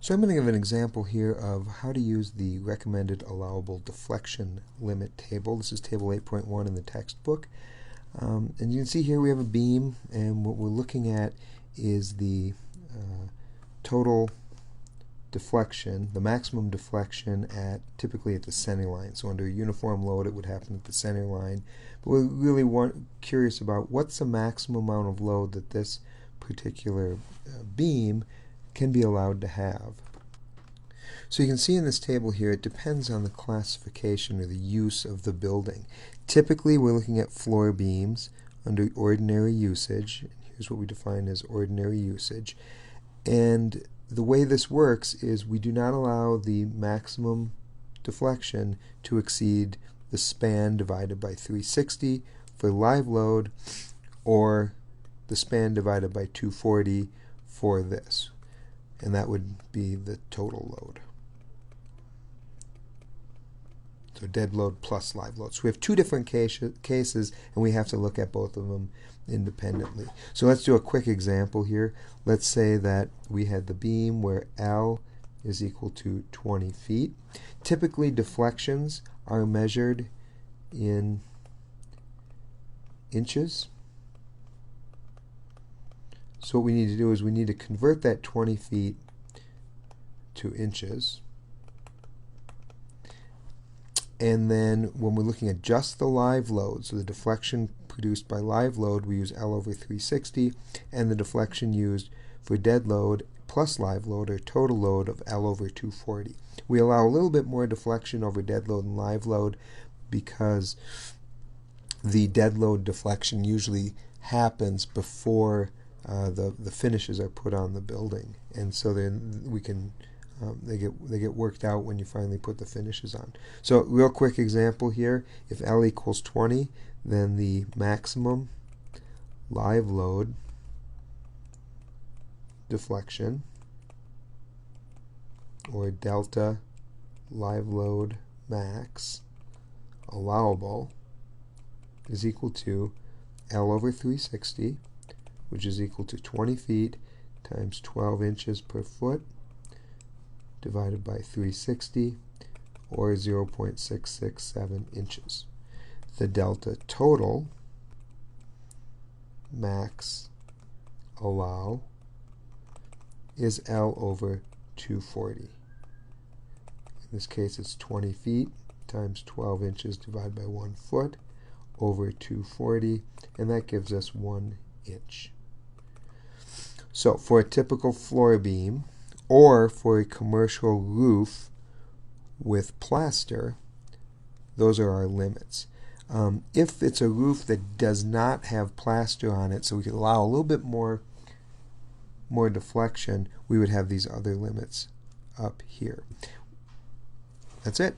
So I'm going to give an example here of how to use the recommended allowable deflection limit table. This is table 8.1 in the textbook. And you can see here we have a beam, and what we're looking at is the total deflection, the maximum deflection typically at the center line. So under a uniform load it would happen at the center line. But we're really curious about what's the maximum amount of load that this particular beam can be allowed to have. So you can see in this table here it depends on the classification or the use of the building. Typically we're looking at floor beams under ordinary usage. Here's what we define as ordinary usage. And the way this works is we do not allow the maximum deflection to exceed the span divided by 360 for live load, or the span divided by 240 for this. And that would be the total load. So dead load plus live load. So we have two different cases, and we have to look at both of them independently. So let's do a quick example here. Let's say that we had the beam where L is equal to 20 feet. Typically deflections are measured in inches. So what we need to do is we need to convert that 20 feet to inches. And then when we're looking at just the live load, so the deflection produced by live load, we use L over 360, and the deflection used for dead load plus live load, or total load, of L over 240. We allow a little bit more deflection over dead load and live load because the dead load deflection usually happens before the finishes are put on the building, and so then we can they get worked out when you finally put the finishes on. So real quick example here, if L equals 20, then the maximum live load deflection, or delta live load max allowable, is equal to L over 360, which is equal to 20 feet times 12 inches per foot divided by 360, or 0.667 inches. The delta total max allow is L over 240. In this case it's 20 feet times 12 inches divided by 1 foot over 240, and that gives us 1 inch. So for a typical floor beam, or for a commercial roof with plaster, those are our limits. If it's a roof that does not have plaster on it, so we could allow a little bit more deflection, we would have these other limits up here. That's it.